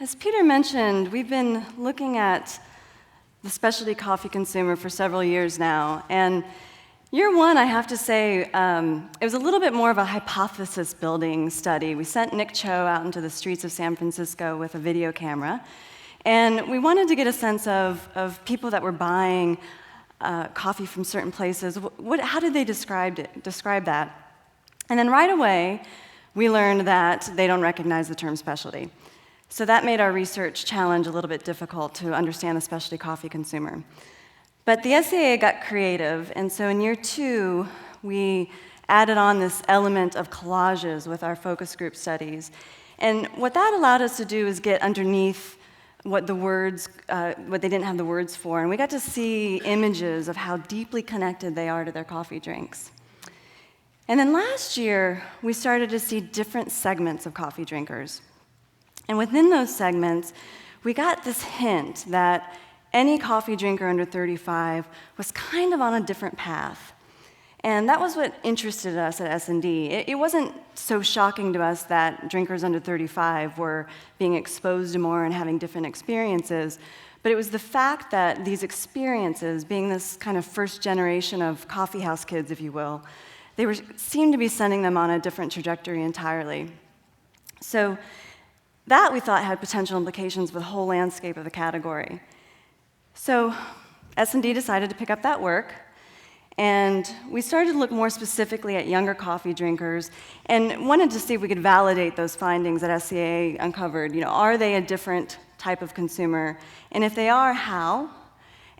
As Peter mentioned, we've been looking at the specialty coffee consumer for several years now, and year one, I have to say, it was a little bit more of a hypothesis-building study. We sent Nick Cho out into the streets of San Francisco with a video camera, and we wanted to get a sense of people that were buying coffee from certain places. How did they describe that? And then right away, we learned that they don't recognize the term specialty. So that made our research challenge a little bit difficult to understand the specialty coffee consumer. But the SCA got creative, and so in year two, we added on this element of collages with our focus group studies. And what that allowed us to do is get underneath what they didn't have the words for, and we got to see images of how deeply connected they are to their coffee drinks. And then last year, we started to see different segments of coffee drinkers. And within those segments, we got this hint that any coffee drinker under 35 was kind of on a different path. And that was what interested us at S&D. It wasn't so shocking to us that drinkers under 35 were being exposed to more and having different experiences, but it was the fact that these experiences, being this kind of first generation of coffeehouse kids, if you will, seemed to be sending them on a different trajectory entirely. So that, we thought, had potential implications for the whole landscape of the category. So S&D decided to pick up that work, and we started to look more specifically at younger coffee drinkers and wanted to see if we could validate those findings that SCA uncovered. Are they a different type of consumer? And if they are, how?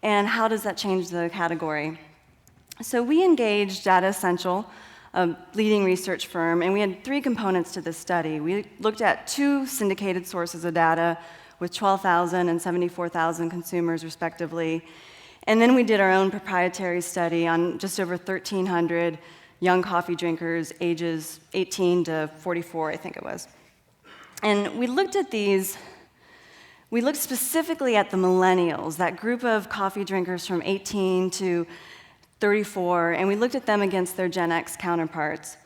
And how does that change the category? So we engaged Data Essential, a leading research firm, and we had three components to this study. We looked at two syndicated sources of data with 12,000 and 74,000 consumers, respectively. And then we did our own proprietary study on just over 1,300 young coffee drinkers, ages 18 to 44, I think it was. And we looked specifically at the millennials, that group of coffee drinkers from 18 to 34, and we looked at them against their Gen X counterparts.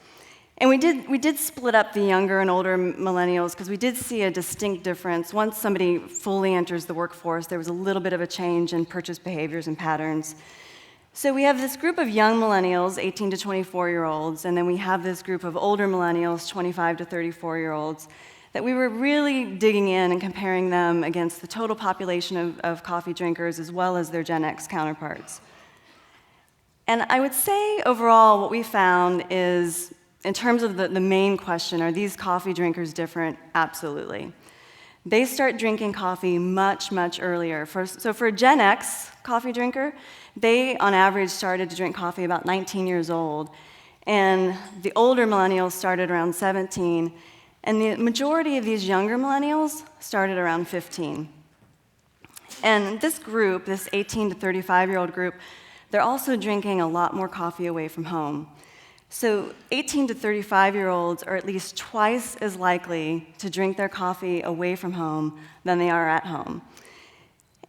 And we did split up the younger and older millennials because we did see a distinct difference. Once somebody fully enters the workforce, there was a little bit of a change in purchase behaviors and patterns. So we have this group of young millennials, 18 to 24-year-olds, and then we have this group of older millennials, 25 to 34-year-olds, that we were really digging in and comparing them against the total population of coffee drinkers as well as their Gen X counterparts. And I would say, overall, what we found is, in terms of the main question, are these coffee drinkers different? Absolutely. They start drinking coffee much, much earlier. So for a Gen X coffee drinker, they, on average, started to drink coffee about 19 years old. And the older millennials started around 17. And the majority of these younger millennials started around 15. And this group, this 18 to 35-year-old group, they're also drinking a lot more coffee away from home. So 18 to 35-year-olds are at least twice as likely to drink their coffee away from home than they are at home.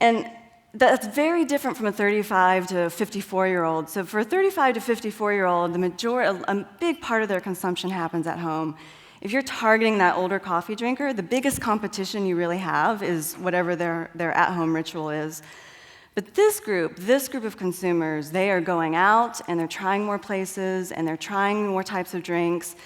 And that's very different from a 35 to 54-year-old. So for a 35 to 54-year-old, a big part of their consumption happens at home. If you're targeting that older coffee drinker, the biggest competition you really have is whatever their at-home ritual is. But this group of consumers, they are going out and they're trying more places and they're trying more types of drinks,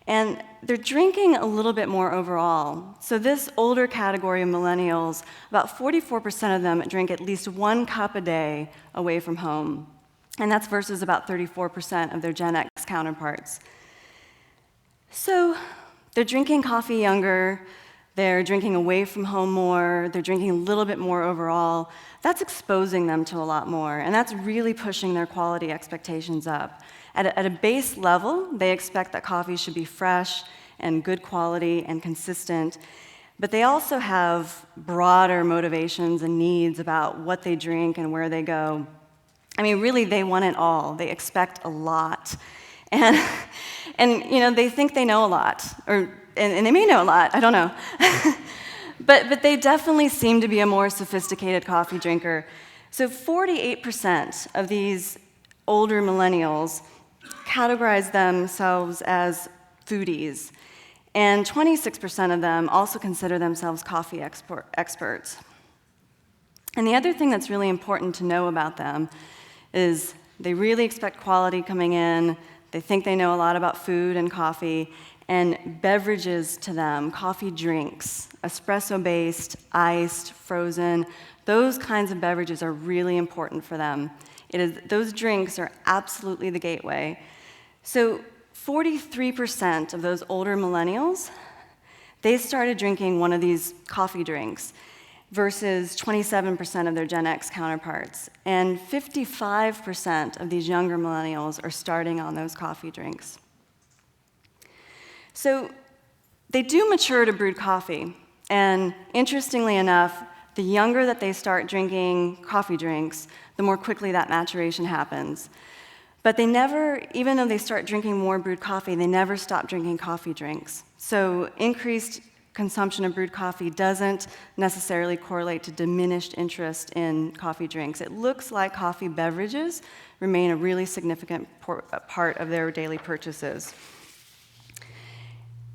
and they're drinking a little bit more overall. So this older category of millennials, about 44% of them drink at least 1 cup a day away from home, and that's versus about 34% of their Gen X counterparts. So they're drinking coffee younger, they're drinking away from home more, they're drinking a little bit more overall. That's exposing them to a lot more, and that's really pushing their quality expectations up. At a base level, they expect that coffee should be fresh and good quality and consistent, but they also have broader motivations and needs about what they drink and where they go. I mean, really, they want it all. They expect a lot. And they think they know a lot, and they may know a lot, I don't know. But they definitely seem to be a more sophisticated coffee drinker. So 48% of these older millennials categorize themselves as foodies. And 26% of them also consider themselves coffee experts. And the other thing that's really important to know about them is they really expect quality coming in, they think they know a lot about food and coffee, and beverages to them, coffee drinks, espresso-based, iced, frozen, those kinds of beverages are really important for them. Those drinks are absolutely the gateway. So 43% of those older millennials, they started drinking one of these coffee drinks versus 27% of their Gen X counterparts. And 55% of these younger millennials are starting on those coffee drinks. So they do mature to brewed coffee. And interestingly enough, the younger that they start drinking coffee drinks, the more quickly that maturation happens. But they never, even though they start drinking more brewed coffee, they never stop drinking coffee drinks. So increased consumption of brewed coffee doesn't necessarily correlate to diminished interest in coffee drinks. It looks like coffee beverages remain a really significant part of their daily purchases.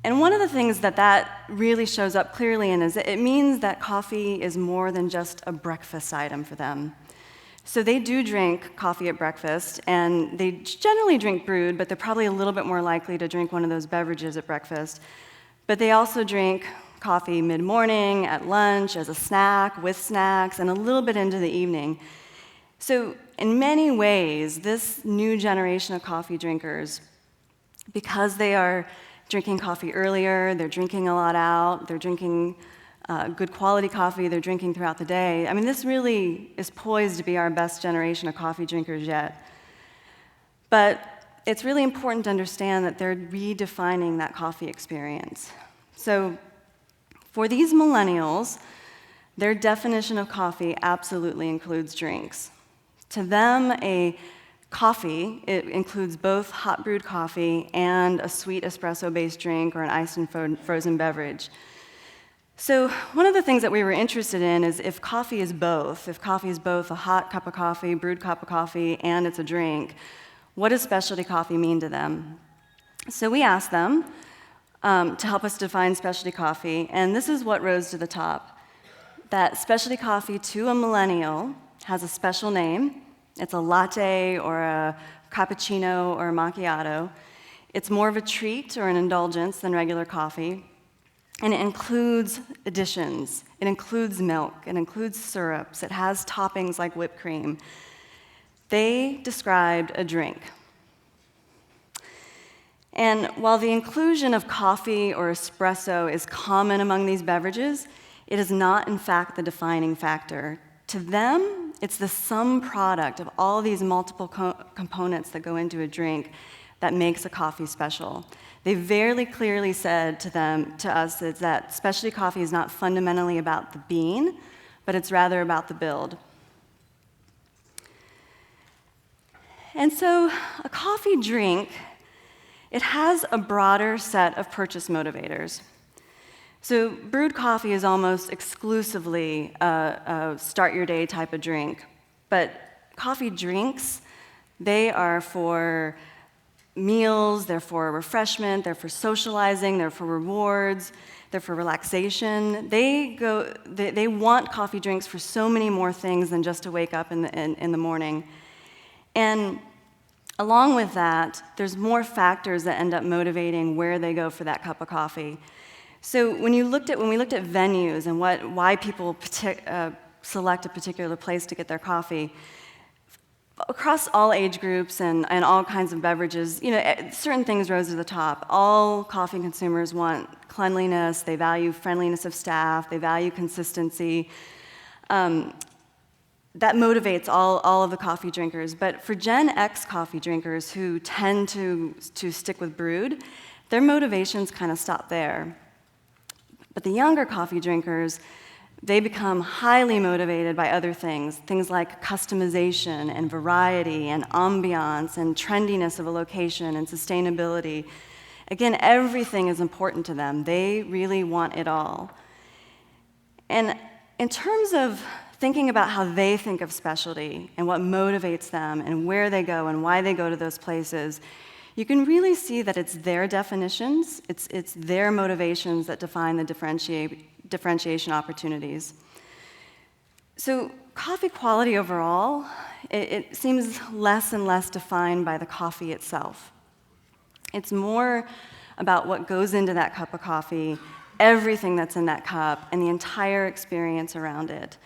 And one of the things that really shows up clearly in is that it means that coffee is more than just a breakfast item for them. So they do drink coffee at breakfast, and they generally drink brewed, but they're probably a little bit more likely to drink one of those beverages at breakfast. But they also drink coffee mid-morning, at lunch, as a snack, with snacks, and a little bit into the evening. So in many ways, this new generation of coffee drinkers, because they are drinking coffee earlier, they're drinking a lot out, they're drinking good quality coffee, they're drinking throughout the day. I mean, this really is poised to be our best generation of coffee drinkers yet. But it's really important to understand that they're redefining that coffee experience. So for these millennials, their definition of coffee absolutely includes drinks. To them, a coffee, it includes both hot brewed coffee and a sweet espresso-based drink or an iced and frozen beverage. So one of the things that we were interested in is if coffee is both a hot cup of coffee, brewed cup of coffee, and it's a drink, what does specialty coffee mean to them? So we asked them to help us define specialty coffee, and this is what rose to the top. That specialty coffee to a millennial has a special name. It's a latte or a cappuccino or a macchiato. It's more of a treat or an indulgence than regular coffee. And it includes additions. It includes milk. It includes syrups. It has toppings like whipped cream. They described a drink. And while the inclusion of coffee or espresso is common among these beverages, it is not, in fact, the defining factor. To them, it's the sum product of all these multiple components that go into a drink that makes a coffee special. They very clearly said to us that specialty coffee is not fundamentally about the bean, but it's rather about the build. And so a coffee drink, it has a broader set of purchase motivators. So brewed coffee is almost exclusively a start your day type of drink, but coffee drinks, they are for meals, they're for refreshment, they're for socializing, they're for rewards, they're for relaxation. They want coffee drinks for so many more things than just to wake up in the morning. And along with that, there's more factors that end up motivating where they go for that cup of coffee. So when we looked at venues and why people select a particular place to get their coffee, across all age groups and all kinds of beverages, certain things rose to the top. All coffee consumers want cleanliness, they value friendliness of staff, they value consistency. That motivates all of the coffee drinkers. But for Gen X coffee drinkers who tend to stick with brewed, their motivations kind of stop there. But the younger coffee drinkers, they become highly motivated by other things like customization and variety and ambiance and trendiness of a location and sustainability. Again, everything is important to them. They really want it all. And in terms of thinking about how they think of specialty and what motivates them and where they go and why they go to those places, you can really see that it's their definitions, it's their motivations that define the differentiation opportunities. So coffee quality overall, it seems less and less defined by the coffee itself. It's more about what goes into that cup of coffee, everything that's in that cup, and the entire experience around it.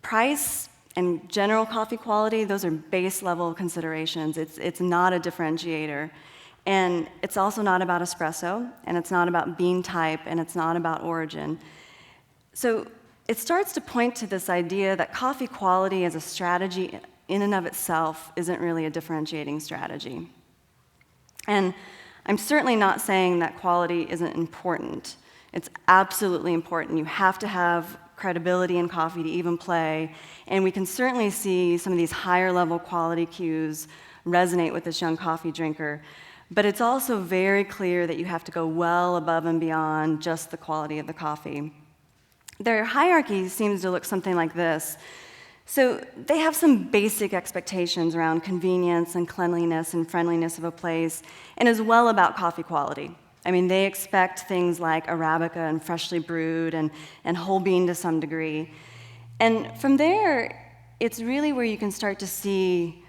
Price and general coffee quality, those are base level considerations. It's not a differentiator. And it's also not about espresso, and it's not about bean type, and it's not about origin. So it starts to point to this idea that coffee quality as a strategy in and of itself isn't really a differentiating strategy. And I'm certainly not saying that quality isn't important. It's absolutely important. You have to have credibility in coffee to even play, and we can certainly see some of these higher level quality cues resonate with this young coffee drinker. But it's also very clear that you have to go well above and beyond just the quality of the coffee. Their hierarchy seems to look something like this. So they have some basic expectations around convenience and cleanliness and friendliness of a place, and as well about coffee quality. I mean, they expect things like Arabica and freshly brewed and whole bean to some degree. And from there, it's really where you can start to see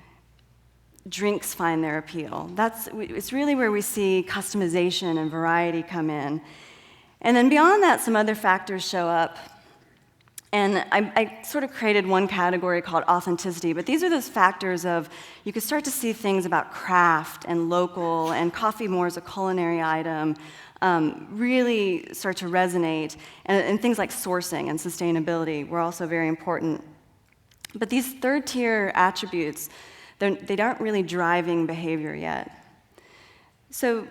drinks find their appeal. It's really where we see customization and variety come in. And then beyond that, some other factors show up. And I sort of created one category called authenticity, but these are those factors of, you could start to see things about craft and local, and coffee more as a culinary item really start to resonate. And things like sourcing and sustainability were also very important. But these third-tier attributes, they aren't really driving behavior yet. So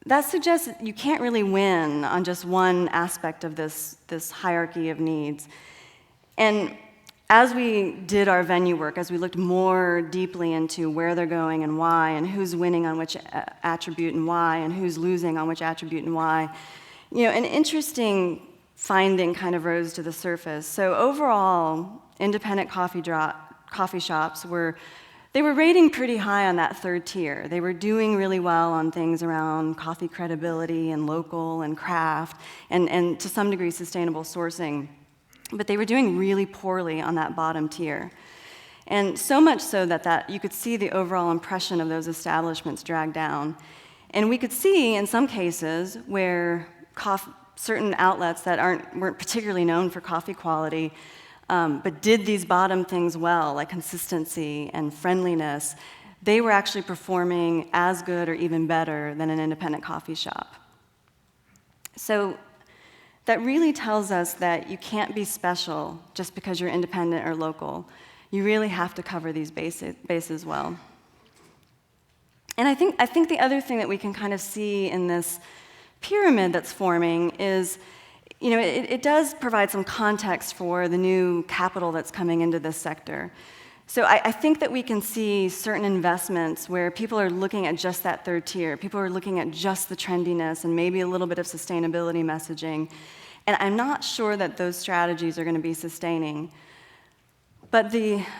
that suggests that you can't really win on just one aspect of this hierarchy of needs. And as we did our venue work, as we looked more deeply into where they're going and why, and who's winning on which attribute and why, and who's losing on which attribute and why, an interesting finding kind of rose to the surface. So overall, independent coffee shops were rating pretty high on that third tier. They were doing really well on things around coffee credibility and local and craft and to some degree sustainable sourcing. But they were doing really poorly on that bottom tier. And so much so that you could see the overall impression of those establishments drag down. And we could see in some cases where certain outlets that weren't particularly known for coffee quality but did these bottom things well, like consistency and friendliness, they were actually performing as good or even better than an independent coffee shop. So that really tells us that you can't be special just because you're independent or local. You really have to cover these bases well. And I think the other thing that we can kind of see in this pyramid that's forming is, it does provide some context for the new capital that's coming into this sector. So I think that we can see certain investments where people are looking at just that third tier. People are looking at just the trendiness and maybe a little bit of sustainability messaging. And I'm not sure that those strategies are going to be sustaining. But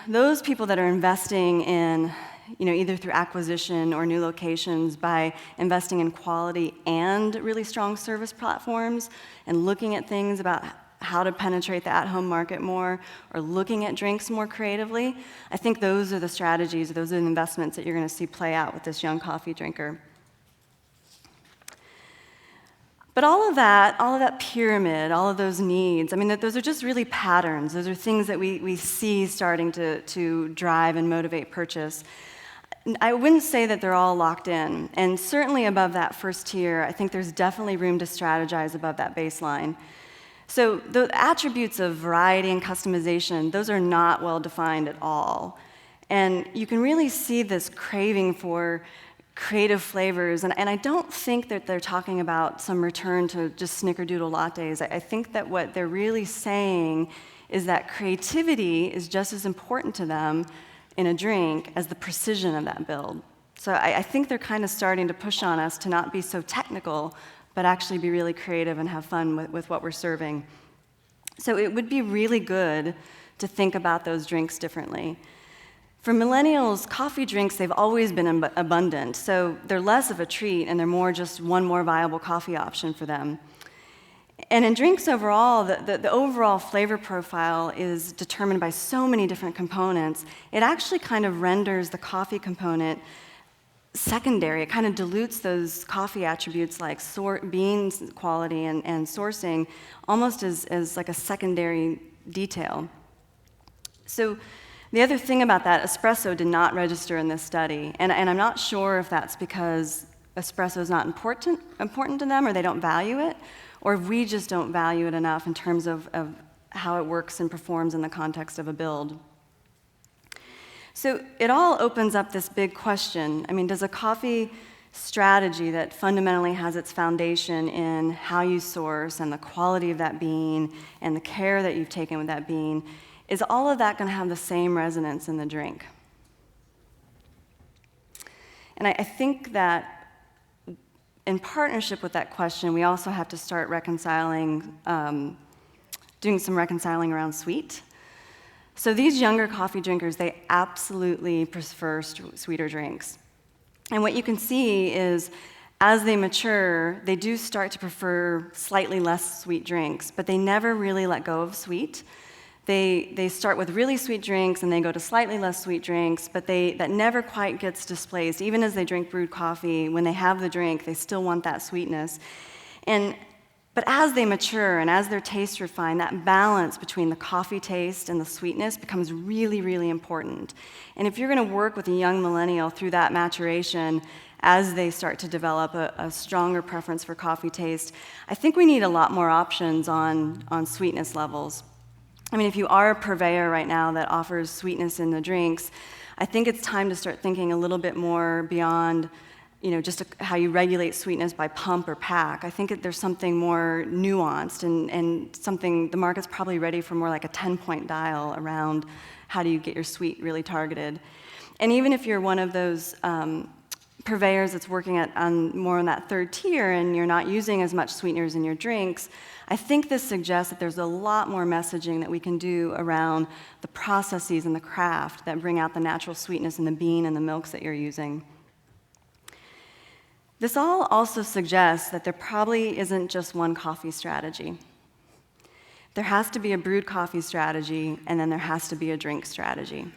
those people that are investing in, either through acquisition or new locations by investing in quality and really strong service platforms and looking at things about how to penetrate the at-home market more or looking at drinks more creatively, I think those are the strategies, those are the investments that you're going to see play out with this young coffee drinker. But all of that pyramid, all of those needs, those are just really patterns. Those are things that we see starting to drive and motivate purchase. I wouldn't say that they're all locked in. And certainly above that first tier, I think there's definitely room to strategize above that baseline. So the attributes of variety and customization, those are not well defined at all. And you can really see this craving for creative flavors. And I don't think that they're talking about some return to just snickerdoodle lattes. I think that what they're really saying is that creativity is just as important to them in a drink as the precision of that build. So I think they're kind of starting to push on us to not be so technical, but actually be really creative and have fun with what we're serving. So it would be really good to think about those drinks differently. For millennials, coffee drinks, they've always been abundant, so they're less of a treat and they're more just one more viable coffee option for them. And in drinks overall, the overall flavor profile is determined by so many different components, it actually kind of renders the coffee component secondary. It kind of dilutes those coffee attributes like bean quality and sourcing almost as like a secondary detail. So the other thing about that, espresso did not register in this study, and I'm not sure if that's because espresso is not important to them or they don't value it, or if we just don't value it enough in terms of how it works and performs in the context of a build. So it all opens up this big question. I mean, does a coffee strategy that fundamentally has its foundation in how you source and the quality of that bean and the care that you've taken with that bean, is all of that going to have the same resonance in the drink? And I think that in partnership with that question, we also have to start reconciling, doing some reconciling around sweet. So these younger coffee drinkers, they absolutely prefer sweeter drinks. And what you can see is as they mature, they do start to prefer slightly less sweet drinks, but they never really let go of sweet. They start with really sweet drinks and they go to slightly less sweet drinks, but that never quite gets displaced. Even as they drink brewed coffee, when they have the drink, they still want that sweetness. But as they mature and as their tastes refine, that balance between the coffee taste and the sweetness becomes really, really important. And if you're going to work with a young millennial through that maturation, as they start to develop a stronger preference for coffee taste, I think we need a lot more options on sweetness levels. I mean, if you are a purveyor right now that offers sweetness in the drinks, I think it's time to start thinking a little bit more beyond just how you regulate sweetness by pump or pack. I think there's something more nuanced and something the market's probably ready for, more like a 10-point dial around how do you get your sweet really targeted. And even if you're one of those purveyors that's working more on that third tier and you're not using as much sweeteners in your drinks, I think this suggests that there's a lot more messaging that we can do around the processes and the craft that bring out the natural sweetness in the bean and the milks that you're using. This all also suggests that there probably isn't just one coffee strategy. There has to be a brewed coffee strategy, and then there has to be a drink strategy.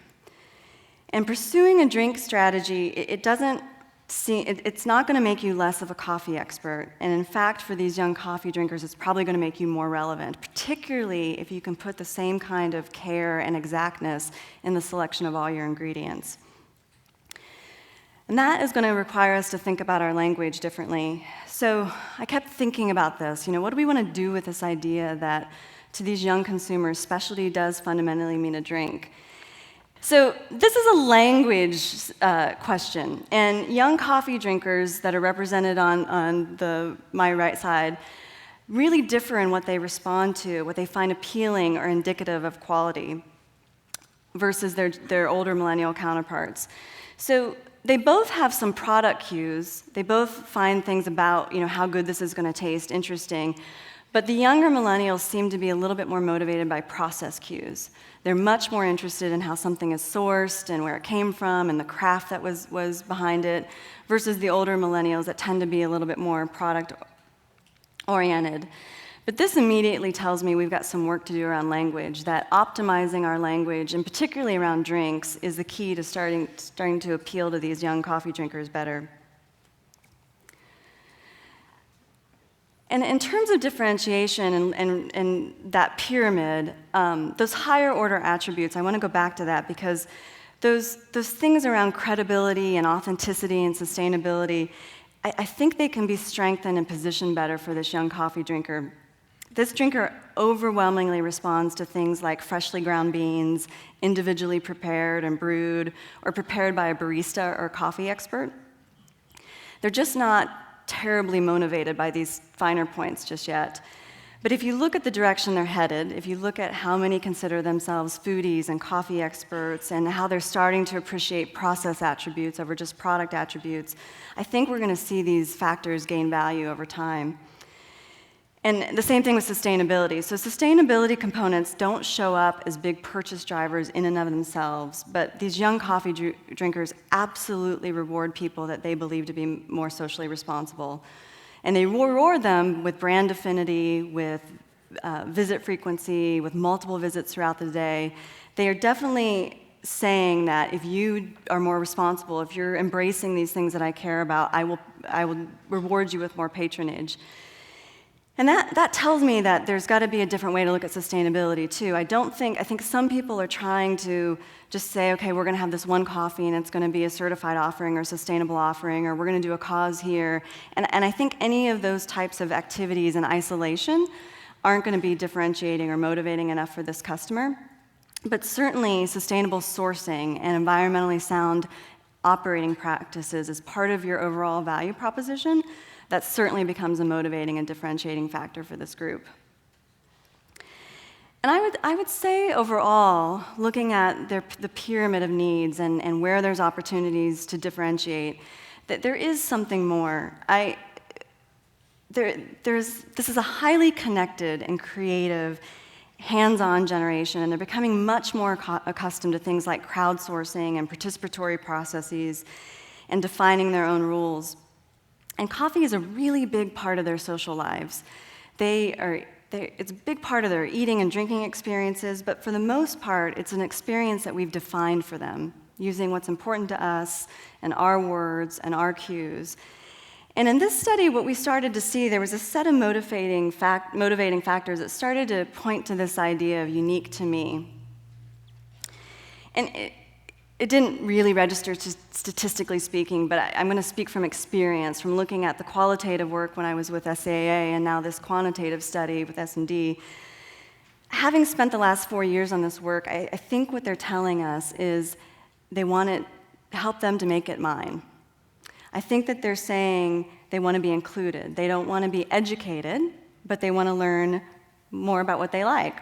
And pursuing a drink strategy, it's not going to make you less of a coffee expert. And in fact, for these young coffee drinkers, it's probably going to make you more relevant, particularly if you can put the same kind of care and exactness in the selection of all your ingredients. And that is going to require us to think about our language differently. So I kept thinking about this. What do we want to do with this idea that to these young consumers, specialty does fundamentally mean a drink? So this is a language question. And young coffee drinkers that are represented on my right side really differ in what they respond to, what they find appealing or indicative of quality versus their older millennial counterparts. So they both have some product cues. They both find things about how good this is going to taste interesting. But the younger millennials seem to be a little bit more motivated by process cues. They're much more interested in how something is sourced and where it came from and the craft that was behind it, versus the older millennials that tend to be a little bit more product-oriented. But this immediately tells me we've got some work to do around language, that optimizing our language, and particularly around drinks, is the key to starting to appeal to these young coffee drinkers better. And in terms of differentiation and that pyramid, those higher order attributes, I want to go back to that because those things around credibility and authenticity and sustainability, I think they can be strengthened and positioned better for this young coffee drinker. This drinker overwhelmingly responds to things like freshly ground beans, individually prepared and brewed, or prepared by a barista or a coffee expert. They're just not terribly motivated by these finer points just yet. But if you look at the direction they're headed, if you look at how many consider themselves foodies and coffee experts and how they're starting to appreciate process attributes over just product attributes, I think we're going to see these factors gain value over time. And the same thing with sustainability. So sustainability components don't show up as big purchase drivers in and of themselves, but these young coffee drinkers absolutely reward people that they believe to be more socially responsible. And they reward them with brand affinity, with visit frequency, with multiple visits throughout the day. They are definitely saying that if you are more responsible, if you're embracing these things that I care about, I will reward you with more patronage. And that tells me that there's got to be a different way to look at sustainability, too. I think some people are trying to just say, okay, we're going to have this one coffee, and it's going to be a certified offering or a sustainable offering, or we're going to do a cause here. And I think any of those types of activities in isolation aren't going to be differentiating or motivating enough for this customer. But certainly, sustainable sourcing and environmentally sound operating practices as part of your overall value proposition, that certainly becomes a motivating and differentiating factor for this group. And I would say overall, looking at the pyramid of needs and where there's opportunities to differentiate, that there is something more. This is a highly connected and creative, hands-on generation, and they're becoming much more accustomed to things like crowdsourcing and participatory processes and defining their own rules. And coffee is a really big part of their social lives. It's a big part of their eating and drinking experiences, but for the most part, it's an experience that we've defined for them, using what's important to us and our words and our cues. And in this study, what we started to see, there was a set of motivating factors that started to point to this idea of unique to me. And it didn't really register statistically speaking, but I'm going to speak from experience, from looking at the qualitative work when I was with SAA and now this quantitative study with S&D. Having spent the last 4 years on this work, I think what they're telling us is they want to help them to make it mine. I think that they're saying they want to be included. They don't want to be educated, but they want to learn more about what they like.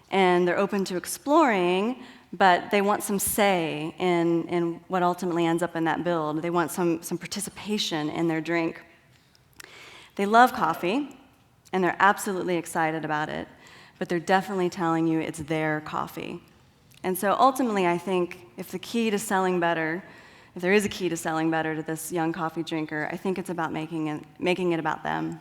And they're open to exploring, but they want some say in what ultimately ends up in that build. They want some participation in their drink. They love coffee, and they're absolutely excited about it, but they're definitely telling you it's their coffee. And so ultimately, I think if the key to selling better, if there is a key to selling better to this young coffee drinker, I think it's about making it about them.